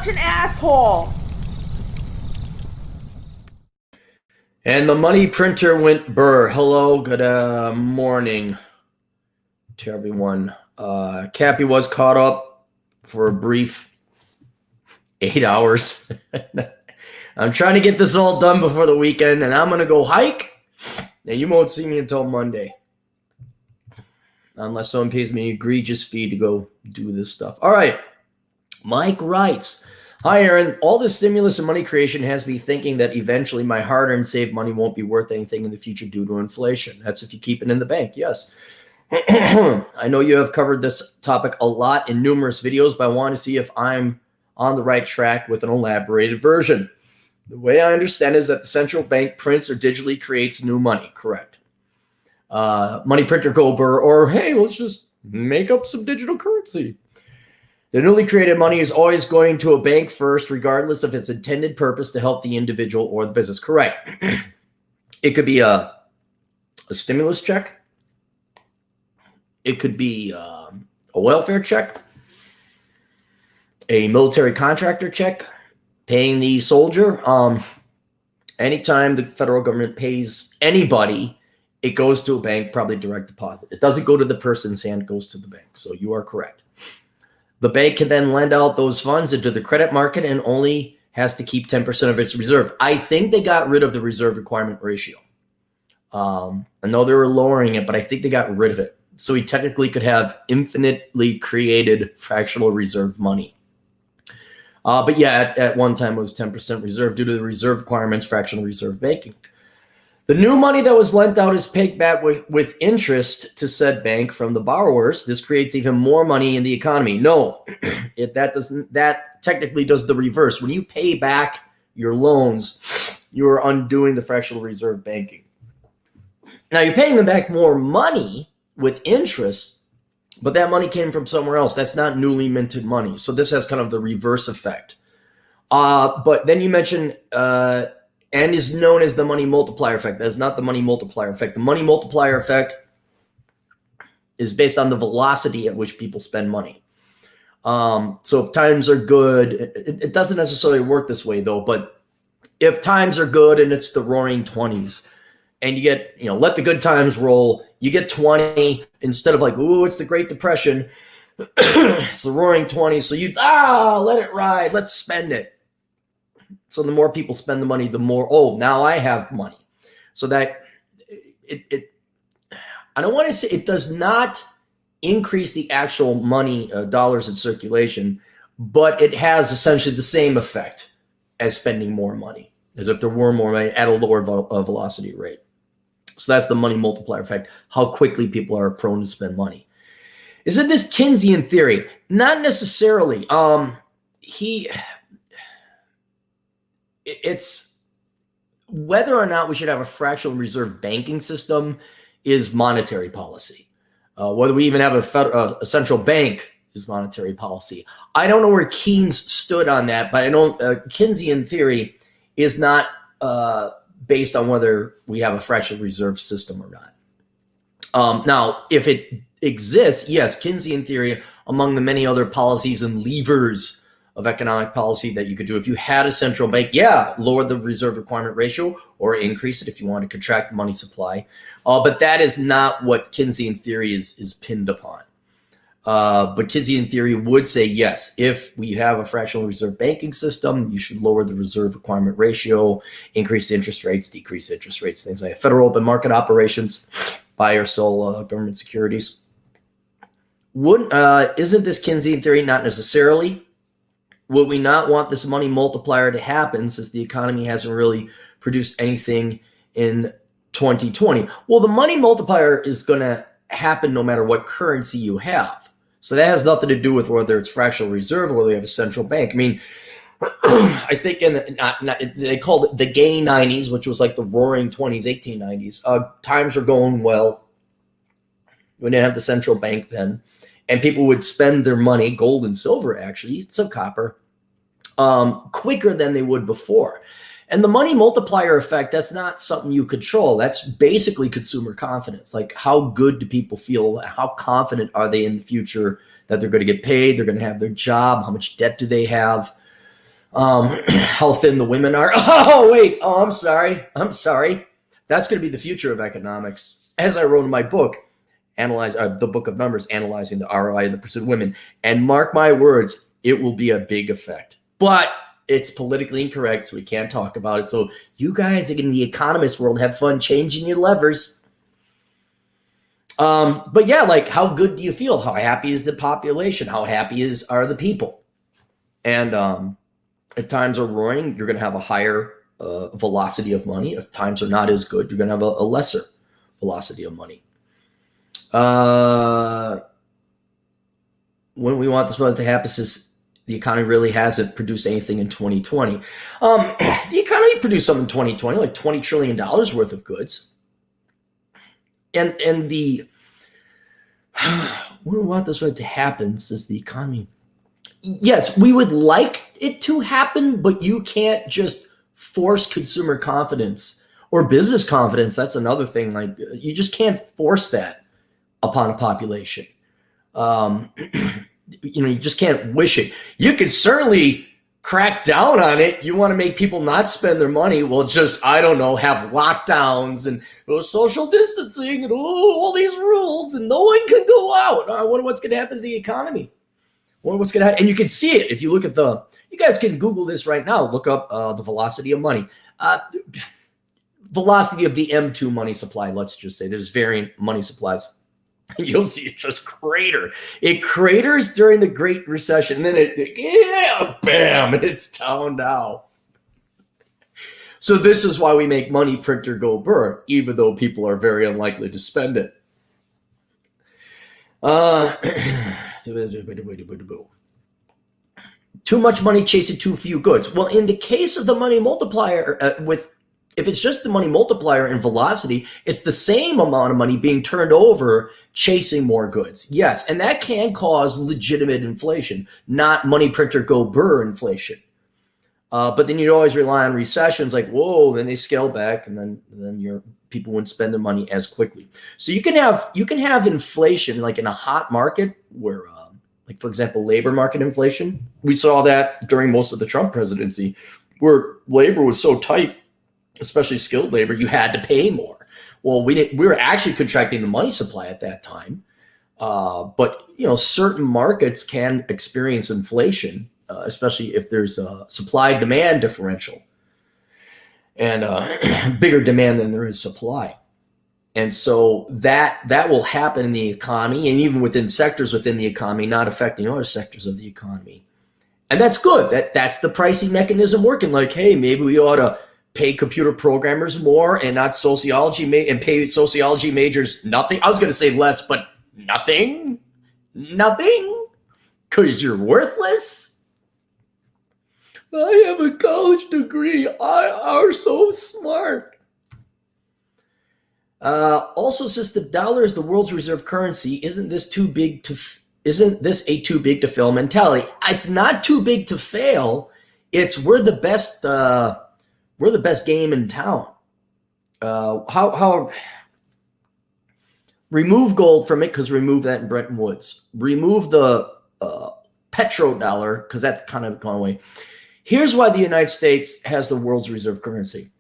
such an asshole. And the money printer went burr. Hello, good morning to everyone. Cappy was caught up for a brief 8 hours. I'm trying to get this all done before the weekend, and I'm going to go hike, and you won't see me until Monday. Unless someone pays me an egregious fee to go do this stuff. All right. Mike writes, hi, Aaron. All this stimulus and money creation has me thinking that eventually my hard-earned saved money won't be worth anything in the future due to inflation. That's if you keep it in the bank. Yes. I know you have covered this topic a lot in numerous videos, but I want to see if I'm on the right track with an elaborated version. The way I understand is that the central bank prints or digitally creates new money. Correct. Money printer go burr, or hey, let's just make up some digital currency. The newly created money is always going to a bank first, regardless of its intended purpose to help the individual or the business. Correct. It could be a stimulus check. It could be a welfare check, a military contractor check, paying the soldier. Anytime the federal government pays anybody, it goes to a bank, probably direct deposit. It doesn't go to the person's hand, it goes to the bank. So you are correct. The bank can then lend out those funds into the credit market and only has to keep 10% of its reserve. I think they got rid of the reserve requirement ratio. I know they were lowering it, but I think they got rid of it. So he technically could have infinitely created fractional reserve money. But yeah, at one time it was 10% reserve due to the reserve requirements, fractional reserve banking. The new money that was lent out is paid back with interest to said bank from the borrowers. This creates even more money in the economy. No, that technically does the reverse. When you pay back your loans, you are undoing the fractional reserve banking. Now you're paying them back more money with interest, but that money came from somewhere else. That's not newly minted money. So this has kind of the reverse effect. But then you mentioned and is known as the money multiplier effect. That's not the money multiplier effect. The money multiplier effect is based on the velocity at which people spend money. So if times are good, it doesn't necessarily work this way though, but if times are good and it's the roaring 20s and you get, let the good times roll, you get 20 instead of like, ooh, it's the Great Depression. It's the roaring 20s. So let it ride. Let's spend it. So the more people spend the money, the more, now I have money. So that I don't want to say it does not increase the actual money, dollars in circulation, but it has essentially the same effect as spending more money, as if there were more money at a lower velocity rate. So that's the money multiplier effect, how quickly people are prone to spend money. Isn't this Keynesian theory? Not necessarily. It's whether or not we should have a fractional reserve banking system is monetary policy. Whether we even have a central bank is monetary policy. I don't know where Keynes stood on that, but I know Keynesian theory is not based on whether we have a fractional reserve system or not. Now, if it exists, yes, Keynesian theory, among the many other policies and levers of economic policy that you could do. If you had a central bank, lower the reserve requirement ratio or increase it if you want to contract the money supply. But that is not what Keynesian theory is pinned upon. But Keynesian theory would say, yes, if we have a fractional reserve banking system, you should lower the reserve requirement ratio, increase the interest rates, decrease interest rates, things like federal open market operations, buy or sell government securities. Isn't this Keynesian theory? Not necessarily. Would we not want this money multiplier to happen since the economy hasn't really produced anything in 2020? Well, the money multiplier is going to happen no matter what currency you have. So that has nothing to do with whether it's fractional reserve or whether you have a central bank. I mean, I think they called it the gay 90s, which was like the roaring 20s, 1890s. Times were going well. We didn't have the central bank then. And people would spend their money, gold and silver actually, some copper, quicker than they would before. And the money multiplier effect, that's not something you control. That's basically consumer confidence. Like, how good do people feel? How confident are they in the future that they're going to get paid? They're going to have their job. How much debt do they have? How thin the women are. Oh, wait. Oh, I'm sorry. That's going to be the future of economics. As I wrote in my book, the book of numbers, analyzing the ROI and the pursuit of women. And mark my words, it will be a big effect. But it's politically incorrect, so we can't talk about it. So you guys in the economist world, have fun changing your levers. But yeah, like, how good do you feel? How happy is the population? How happy are the people? And if times are roaring, you're going to have a higher velocity of money. If times are not as good, you're going to have a lesser velocity of money. When we want this to happen, is the economy really hasn't produced anything in 2020. The economy produced something in 2020, like $20 trillion worth of goods. And the when we want this to happen, says the economy. Yes, we would like it to happen, but you can't just force consumer confidence or business confidence. That's another thing. Like, you just can't force that upon a population. You just can't wish it. You can certainly crack down on it. You want to make people not spend their money. Well, just, I don't know, have lockdowns and social distancing and all these rules, and no one can go out. I wonder what's going to happen to the economy. What's going to happen? And you can see it if you look at you guys can Google this right now. Look up the velocity of money. Velocity of the M2 money supply, let's just say. There's varying money supplies. And you'll see it just crater. It craters during the Great Recession, and then bam, and it's down now. So this is why we make money printer go BRRRR, even though people are very unlikely to spend it. Too much money chasing too few goods. Well, in the case of the money multiplier, if it's just the money multiplier and velocity, it's the same amount of money being turned over chasing more goods. Yes, and that can cause legitimate inflation, not money printer go BRRRR inflation. But then you'd always rely on recessions, like, whoa, then they scale back, and then your people wouldn't spend their money as quickly. So you can have inflation like in a hot market where, like, for example, labor market inflation. We saw that during most of the Trump presidency, where labor was so tight, especially skilled labor, you had to pay more. Well, we were actually contracting the money supply at that time. But certain markets can experience inflation, especially if there's a supply-demand differential and bigger demand than there is supply. And so that will happen in the economy, and even within sectors within the economy, not affecting other sectors of the economy. And that's good. That's the pricing mechanism working. Like, hey, maybe we ought to pay computer programmers more and not sociology and pay sociology majors nothing. I was going to say less, but nothing, because you're worthless. I have a college degree. I are so smart. Also, since the dollar is the world's reserve currency, isn't this a too big to fail mentality? It's not too big to fail. It's we're the best game in town. How remove gold from it, because remove that in Bretton Woods. Remove the petrodollar, because that's kind of gone away. Here's why the United States has the world's reserve currency.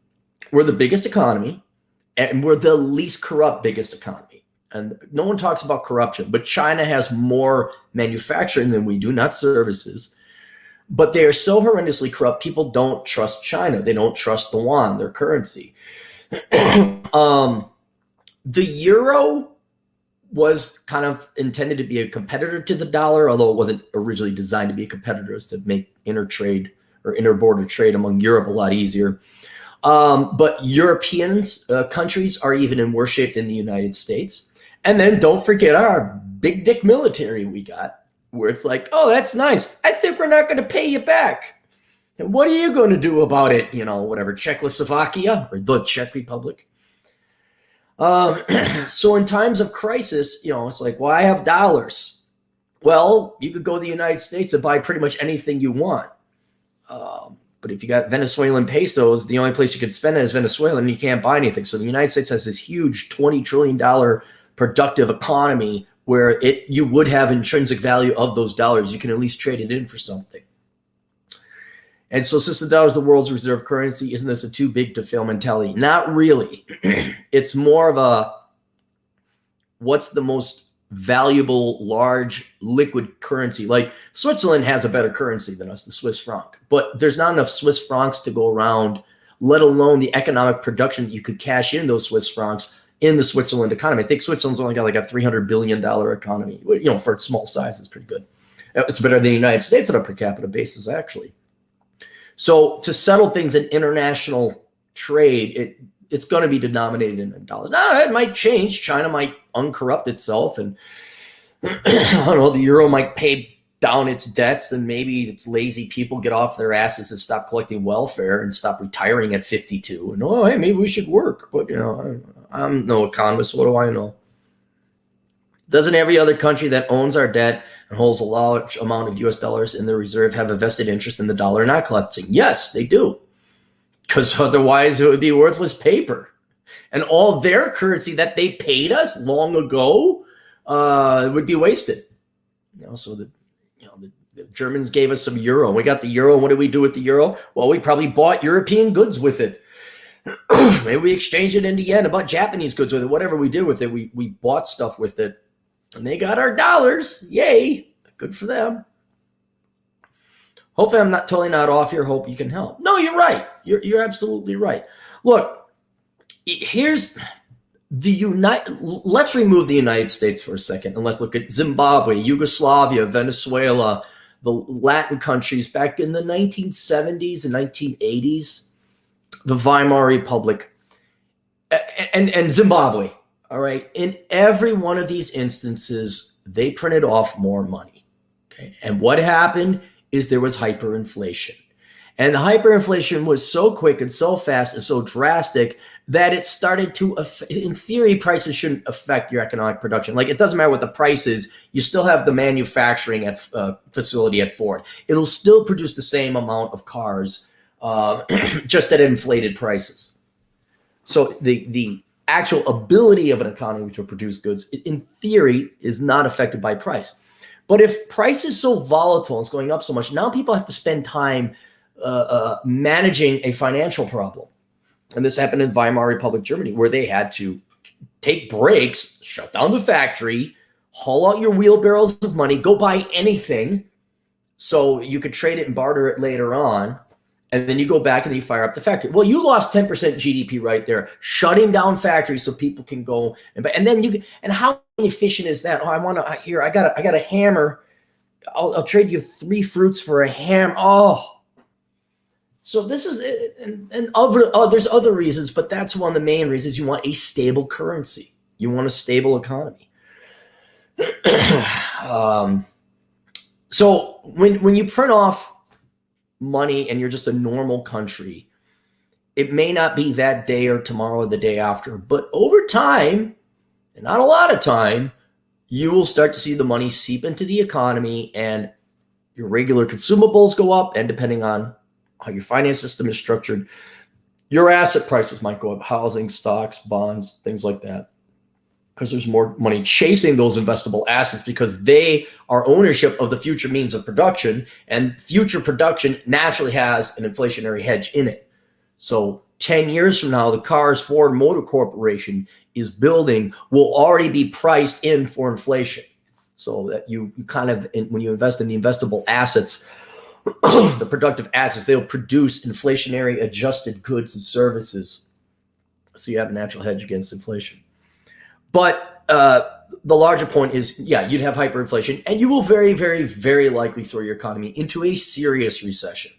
We're the biggest economy, and we're the least corrupt biggest economy. And no one talks about corruption, but China has more manufacturing than we do, not services. But they are so horrendously corrupt, people don't trust China. They don't trust the yuan, their currency. The euro was kind of intended to be a competitor to the dollar, although it wasn't originally designed to be a competitor. It was to make intertrade or interborder trade among Europe a lot easier. But European countries are even in worse shape than the United States. And then don't forget our big dick military we got, where it's like, oh, that's nice. I think we're not going to pay you back. And what are you going to do about it? Whatever, Czechoslovakia or the Czech Republic. So in times of crisis, it's like, well, I have dollars. Well, you could go to the United States and buy pretty much anything you want. But if you got Venezuelan pesos, the only place you could spend it is Venezuela, and you can't buy anything. So the United States has this huge $20 trillion productive economy where you would have intrinsic value of those dollars. You can at least trade it in for something. And so since the dollar is the world's reserve currency, isn't this a too big to fail mentality? Not really. It's more of a, what's the most valuable, large, liquid currency? Like Switzerland has a better currency than us, the Swiss franc. But there's not enough Swiss francs to go around, let alone the economic production that you could cash in those Swiss francs in the Switzerland economy. I think Switzerland's only got like a $300 billion economy. You know, for its small size, it's pretty good. It's better than the United States on a per capita basis, actually. So to settle things in international trade, it's going to be denominated in dollars. Now, it might change. China might uncorrupt itself, and I don't know, the euro might pay down its debts, and maybe its lazy people get off their asses and stop collecting welfare and stop retiring at 52. And, oh, hey, maybe we should work. But, you know, I'm no economist. What do I know? Doesn't every other country that owns our debt and holds a large amount of US dollars in their reserve have a vested interest in the dollar not collapsing? Yes, they do. Because otherwise it would be worthless paper. And all their currency that they paid us long ago would be wasted. You know, so the Germans gave us some euro. We got the euro. What did we do with the euro? Well, we probably bought European goods with it. Maybe we exchanged it into yen and bought Japanese goods with it. Whatever we did with it, we bought stuff with it. And they got our dollars. Yay. Good for them. Hopefully I'm totally not off here. Hope you can help. No, you're right. You're absolutely right. Look, here's the let's remove the United States for a second and let's look at Zimbabwe, Yugoslavia, Venezuela, the Latin countries back in the 1970s and 1980s, the Weimar Republic, and Zimbabwe. All right. In every one of these instances, they printed off more money. Okay. And what happened is there was hyperinflation. And the hyperinflation was so quick and so fast and so drastic that it started to, in theory, prices shouldn't affect your economic production. Like, it doesn't matter what the price is. You still have the manufacturing facility at Ford. It'll still produce the same amount of cars, just at inflated prices. So the actual ability of an economy to produce goods, in theory, is not affected by price. But if price is so volatile and it's going up so much, now people have to spend time managing a financial problem. And this happened in Weimar Republic, Germany, where they had to take breaks, shut down the factory, haul out your wheelbarrows of money, go buy anything so you could trade it and barter it later on. And then you go back and you fire up the factory. Well, you lost 10% GDP right there, shutting down factories so people can go and then you, and how efficient is that? Oh, I got a hammer. I'll trade you 3 fruits for a hammer. Oh, so this is, and there's other reasons, but that's one of the main reasons. You want a stable currency. You want a stable economy. So when you print off money and you're just a normal country, it may not be that day or tomorrow or the day after, but over time, and not a lot of time, you will start to see the money seep into the economy and your regular consumables go up. And depending on how your finance system is structured, your asset prices might go up, housing, stocks, bonds, things like that, because there's more money chasing those investable assets because they are ownership of the future means of production, and future production naturally has an inflationary hedge in it. So 10 years from now, the cars Ford Motor Corporation is building will already be priced in for inflation. So that you kind of, when you invest in the investable assets, the productive assets, they'll produce inflationary adjusted goods and services. So you have a natural hedge against inflation. But the larger point is, yeah, you'd have hyperinflation, and you will very, very, very likely throw your economy into a serious recession,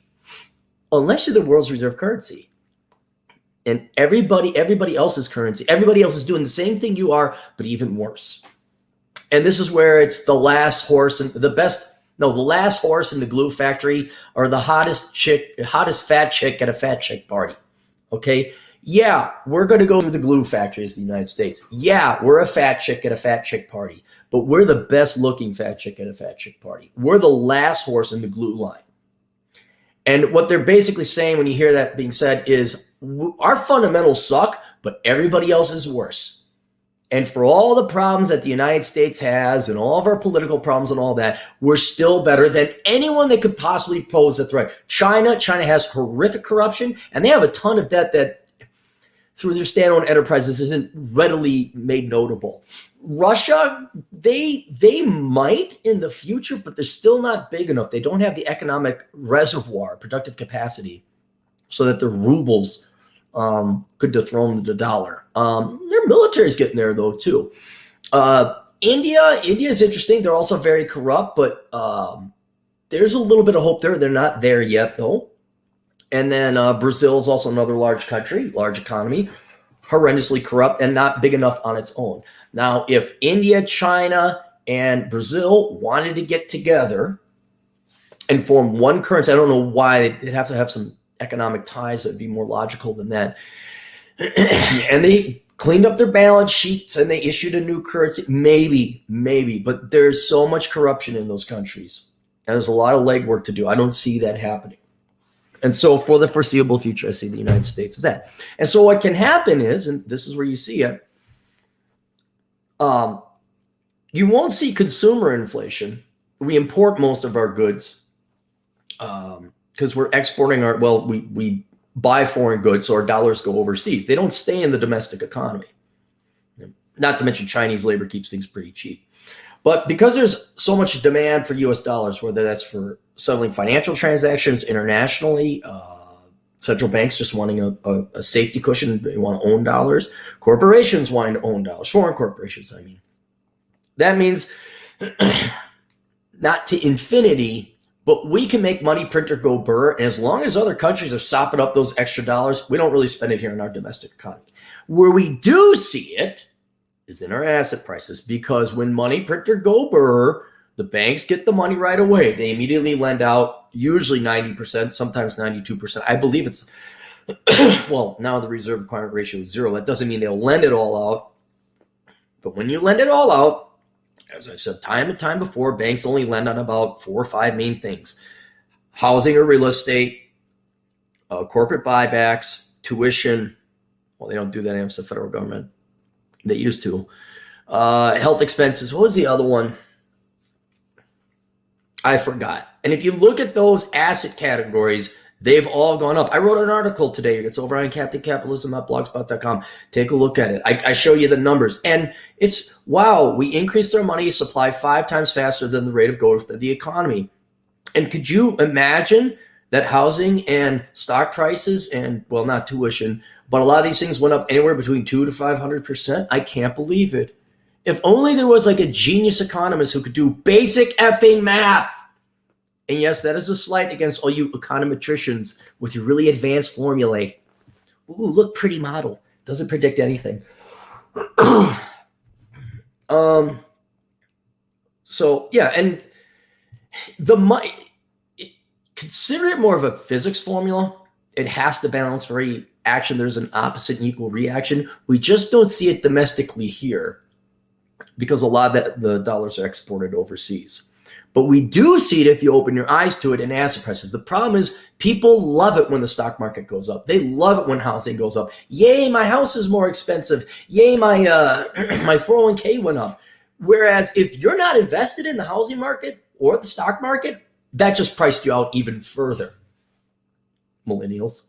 unless you're the world's reserve currency. And everybody else's currency, everybody else is doing the same thing you are, but even worse. And this is where it's the last horse and the last horse in the glue factory, or the hottest fat chick at a fat chick party. Okay. Yeah, we're going to go to the glue factory as the United States. Yeah, we're a fat chick at a fat chick party, but we're the best looking fat chick at a fat chick party. We're the last horse in the glue line. And what they're basically saying when you hear that being said is our fundamentals suck, but everybody else is worse. And for all the problems that the United States has and all of our political problems and all that, we're still better than anyone that could possibly pose a threat. China has horrific corruption, and they have a ton of debt that through their standalone enterprises isn't readily made notable. Russia, they might in the future, but they're still not big enough. They don't have the economic reservoir, productive capacity, so that their rubles could dethrone the dollar. Their military is getting there though too. India is interesting. They're also very corrupt, but there's a little bit of hope there. They're not there yet though. And then Brazil is also another large country, large economy, horrendously corrupt and not big enough on its own. Now, if India, China, and Brazil wanted to get together and form one currency, I don't know why they'd have to have some economic ties that'd be more logical than that. And they cleaned up their balance sheets and they issued a new currency. Maybe, but there's so much corruption in those countries. And there's a lot of legwork to do. I don't see that happening. And so for the foreseeable future, I see the United States as that. And so what can happen is, and this is where you see it, you won't see consumer inflation. We import most of our goods because we're exporting we buy foreign goods, so our dollars go overseas. They don't stay in the domestic economy. Not to mention Chinese labor keeps things pretty cheap. But because there's so much demand for U.S. dollars, whether that's for settling financial transactions internationally, central banks just wanting a safety cushion, they want to own dollars, corporations wanting to own dollars, foreign corporations, I mean. That means not to infinity, but we can make money printer go burr, and as long as other countries are sopping up those extra dollars, we don't really spend it here in our domestic economy. Where we do see it is in our asset prices, because when money printer go burr, the banks get the money right away. They immediately lend out, usually 90%, sometimes 92%. I believe it's, well, now the reserve requirement ratio is 0. That doesn't mean they'll lend it all out. But when you lend it all out, as I said time and time before, banks only lend on about 4 or 5 main things: housing or real estate, corporate buybacks, tuition. Well, they don't do that against the federal government. They used to. Health expenses. What was the other one? I forgot. And if you look at those asset categories, they've all gone up. I wrote an article today. It's over on CaptainCapitalism.blogspot.com. Take a look at it. I show you the numbers. And it's, wow, we increased our money supply 5 times faster than the rate of growth of the economy. And could you imagine that housing and stock prices and, well, not tuition, but a lot of these things went up anywhere between 200 to 500%? I can't believe it. If only there was like a genius economist who could do basic effing math. And yes, that is a slight against all you econometricians with your really advanced formulae. Ooh, look, pretty model. Doesn't predict anything. So yeah, and consider it more of a physics formula. It has to balance for every action. There's an opposite and equal reaction. We just don't see it domestically here, because a lot of the dollars are exported overseas. But we do see it if you open your eyes to it in asset prices. The problem is people love it when the stock market goes up. They love it when housing goes up. Yay, my house is more expensive. Yay, my my 401k went up. Whereas if you're not invested in the housing market or the stock market, that just priced you out even further. Millennials.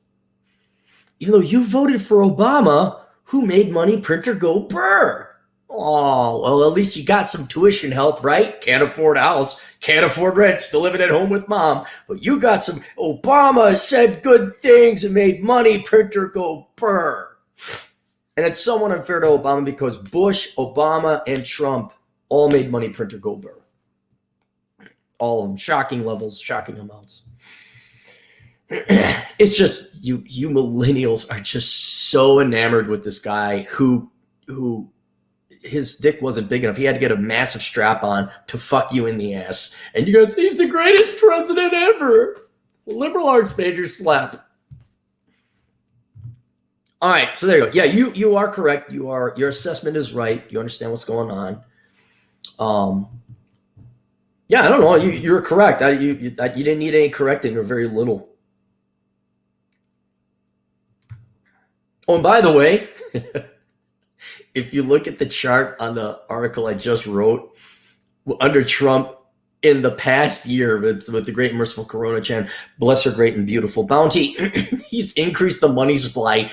Even though you voted for Obama, who made money printer go burr. Oh, well, at least you got some tuition help, right? Can't afford a house, can't afford rent, still living at home with mom. But you got some, Obama said good things and made money printer go burr. And it's somewhat unfair to Obama because Bush, Obama, and Trump all made money printer go burr. All of them, shocking levels, shocking amounts. It's just, you millennials are just so enamored with this guy who his dick wasn't big enough. He had to get a massive strap on to fuck you in the ass. And you guys, he's the greatest president ever. Liberal arts major slap. All right, so there you go. Yeah, you are correct. Your assessment is right. You understand what's going on. Yeah, I don't know. You're correct. You didn't need any correcting or very little. Oh, and by the way, if you look at the chart on the article I just wrote, under Trump in the past year with the great and merciful Corona Chan, bless her great and beautiful bounty, he's increased the money supply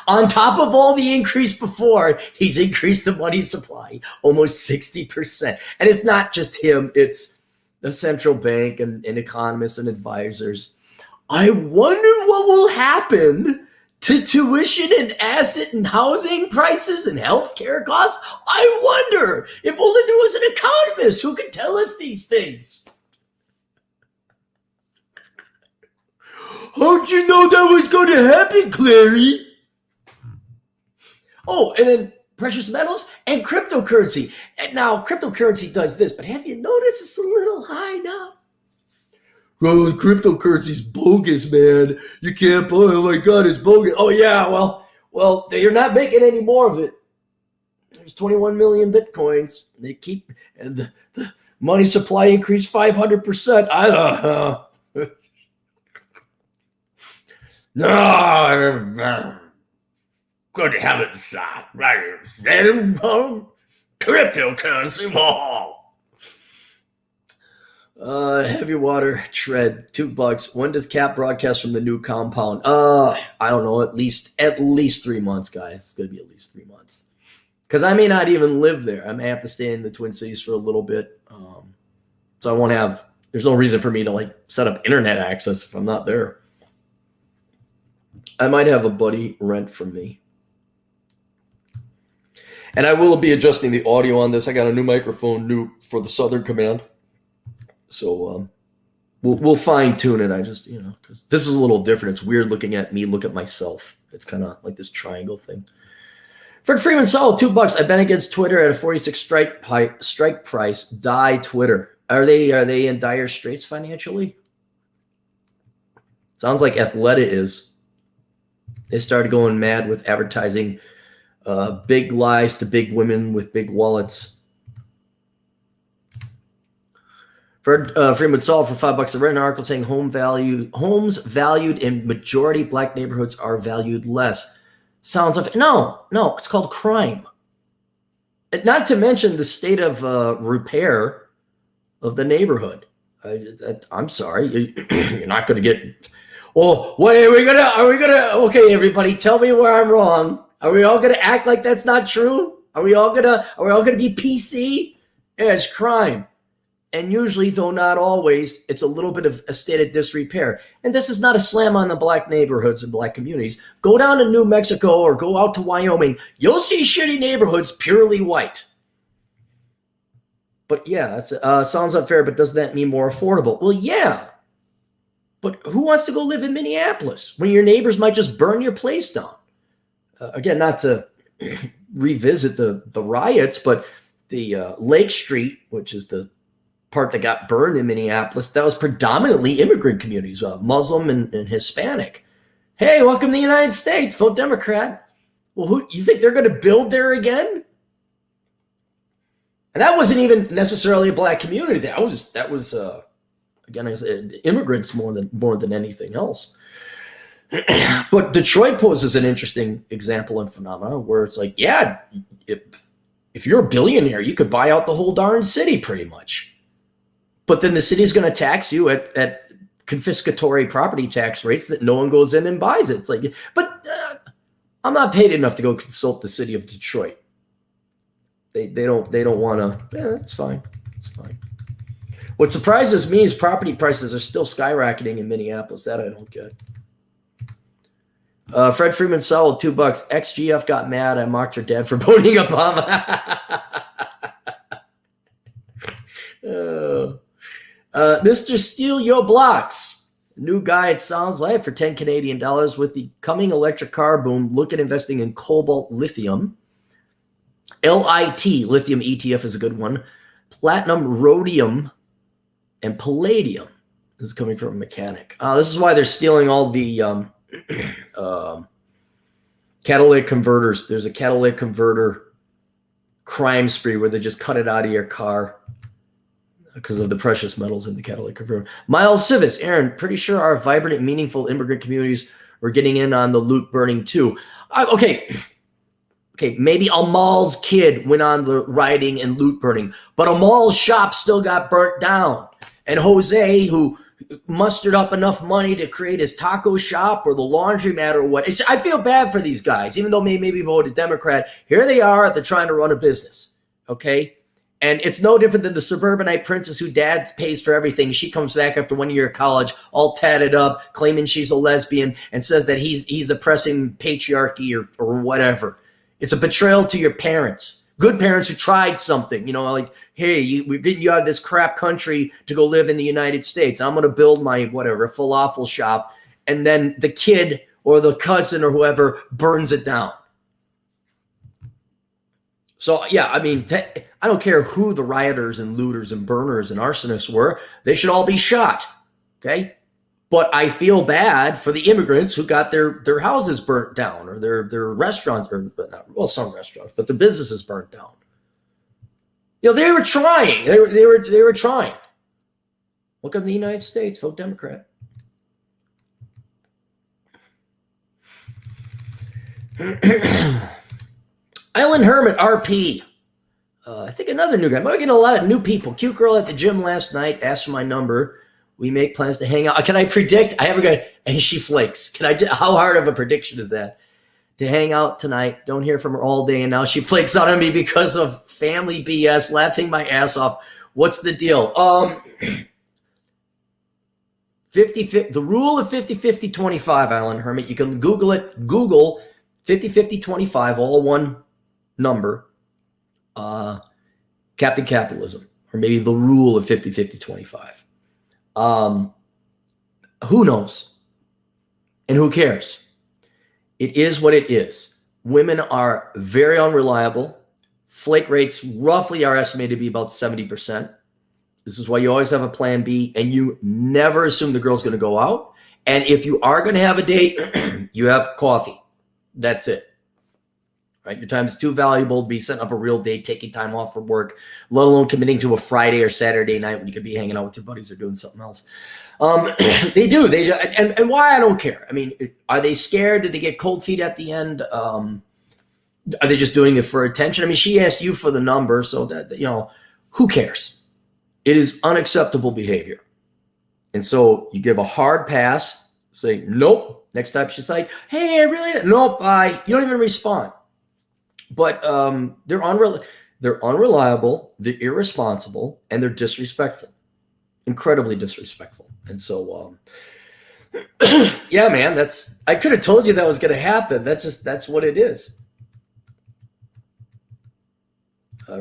on top of all the increase before. He's increased the money supply almost 60%. And it's not just him, it's the central bank and economists and advisors. I wonder what will happen to tuition and asset and housing prices and healthcare costs. I wonder if only there was an economist who could tell us these things. How'd you know that was going to happen, Clary? Oh, and then precious metals and cryptocurrency. And now cryptocurrency does this, but have you noticed it's a little high now? Oh, cryptocurrency's bogus, man. You can't buy it. Oh my God, it's bogus. Oh yeah, well, you're not making any more of it. There's 21 million Bitcoins. They keep, and the money supply increased 500%. I don't know. No, good heavens, cryptocurrency. Heavy water tread, $2. When does Cap broadcast from the new compound? I don't know, at least 3 months, guys. It's gonna be at least 3 months. Because I may not even live there. I may have to stay in the Twin Cities for a little bit. So I won't have, there's no reason for me to like set up internet access if I'm not there. I might have a buddy rent from me. And I will be adjusting the audio on this. I got a new microphone for the Southern Command. So we'll fine tune it. I just, because this is a little different. It's weird looking at me, look at myself. It's kind of like this triangle thing. Fred Freeman Saul, $2. I've been against Twitter at a 46 strike price. Die Twitter. Are they in dire straits financially? Sounds like Athleta is. They started going mad with advertising big lies to big women with big wallets. Fred Freeman Saul for $5. I read an article saying homes valued in majority black neighborhoods are valued less. Sounds like no, it's called crime. And not to mention the state of repair of the neighborhood. I'm sorry, you're not going to get. Oh, wait, are we gonna? Okay, everybody, tell me where I'm wrong. Are we all going to act like that's not true? Are we all gonna be PC? Yeah, it's crime. And usually, though not always, it's a little bit of a state of disrepair. And this is not a slam on the black neighborhoods and black communities. Go down to New Mexico or go out to Wyoming. You'll see shitty neighborhoods purely white. But yeah, that sounds unfair, but doesn't that mean more affordable? Well, yeah. But who wants to go live in Minneapolis when your neighbors might just burn your place down? Again, not to revisit the riots, but the Lake Street, which is the part that got burned in Minneapolis, that was predominantly immigrant communities, Muslim and Hispanic. Hey, welcome to the United States, vote Democrat. Well, who you think they're going to build there again? And that wasn't even necessarily a black community. That was again, I said, immigrants more than anything else. But Detroit poses an interesting example and phenomenon where it's like, yeah, if you're a billionaire, you could buy out the whole darn city pretty much. But then the city is going to tax you at confiscatory property tax rates that no one goes in and buys it. It's like, but I'm not paid enough to go consult the city of Detroit. They don't want to. Yeah, it's fine. It's fine. What surprises me is property prices are still skyrocketing in Minneapolis. That I don't get. Fred Freeman Saul, $2. Ex-GF got mad. I mocked her dad for voting Obama. Mr. Steal Your Blocks. New guy, it sounds like, for 10 Canadian dollars with the coming electric car boom. Look at investing in cobalt lithium. LIT, lithium ETF is a good one. Platinum, rhodium, and palladium. This is coming from a mechanic. This is why they're stealing all the catalytic converters. There's a catalytic converter crime spree where they just cut it out of your car because of the precious metals in the catalytic converter. Miles Civis, Aaron, pretty sure our vibrant and meaningful immigrant communities were getting in on the loot burning too. Okay, Okay, maybe Amal's kid went on the rioting and loot burning, but Amal's shop still got burnt down. And Jose, who mustered up enough money to create his taco shop or the laundromat or what, I feel bad for these guys, even though they maybe voted Democrat. Here they are, they're trying to run a business, okay? And it's no different than the suburbanite princess who dad pays for everything. She comes back after 1 year of college, all tatted up, claiming she's a lesbian, and says that he's oppressing patriarchy or whatever. It's a betrayal to your parents. Good parents who tried something, like, hey, we didn't you out of this crap country to go live in the United States. I'm going to build my falafel shop. And then the kid or the cousin or whoever burns it down. So, yeah, I mean, I don't care who the rioters and looters and burners and arsonists were. They should all be shot, okay? But I feel bad for the immigrants who got their houses burnt down or their restaurants, some restaurants, but the businesses burnt down. They were trying. They were trying. Welcome to the United States, vote Democrat. Island Hermit RP. I think another new guy. I'm getting a lot of new people. Cute girl at the gym last night asked for my number. We make plans to hang out. Can I predict? I haven't got, and she flakes. How hard of a prediction is that? To hang out tonight. Don't hear from her all day, and now she flakes out on me because of family BS, laughing my ass off. What's the deal? 50-50, the rule of 50-50-25, Island Hermit. You can Google it. Google 50-50-25, all one number. Captain Capitalism, or maybe the rule of 50-50-25. Who knows? And who cares? It is what it is. Women are very unreliable. Flake rates roughly are estimated to be about 70%. This is why you always have a plan B, and you never assume the girl's going to go out. And if you are going to have a date, you have coffee. That's it. Right? Your time is too valuable to be setting up a real date, taking time off from work, let alone committing to a Friday or Saturday night when you could be hanging out with your buddies or doing something else. They do. And why? I don't care. I mean, are they scared? Did they get cold feet at the end? Are they just doing it for attention? I mean, she asked you for the number, so that, who cares? It is unacceptable behavior. And so you give a hard pass, say, nope. Next time she's like, hey, I really, nope, bye. You don't even respond. But they're unreliable, they're irresponsible, and they're disrespectful. Incredibly disrespectful. And so, yeah, man, I could have told you that was going to happen. That's what it is.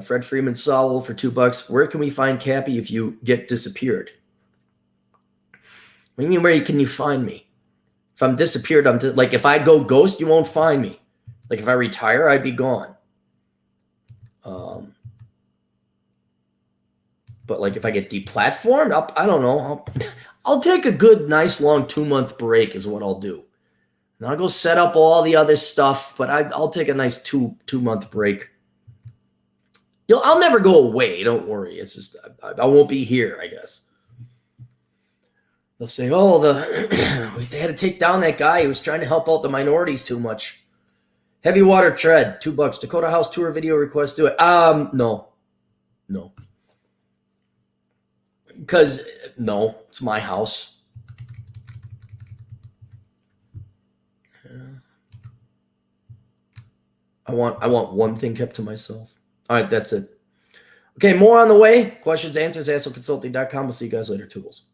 Fred Freeman Sowell for $2. Where can we find Cappy if you get disappeared? What do you mean, where can you find me? If I'm disappeared, like, if I go ghost, you won't find me. Like, if I retire, I'd be gone. But like, if I get deplatformed, I don't know. I'll take a good, nice, long 2-month break is what I'll do. And I'll go set up all the other stuff, but I'll take a nice two-month break. I'll never go away. Don't worry. It's just I won't be here, I guess. They'll say, oh, they had to take down that guy who was trying to help out the minorities too much. Heavy Water Tread, $2. Dakota House tour video request, do it. No. Because, no, it's my house. I want one thing kept to myself. All right, that's it. Okay, more on the way. Questions, answers, ASOConsulting.com. We'll see you guys later, Toodles.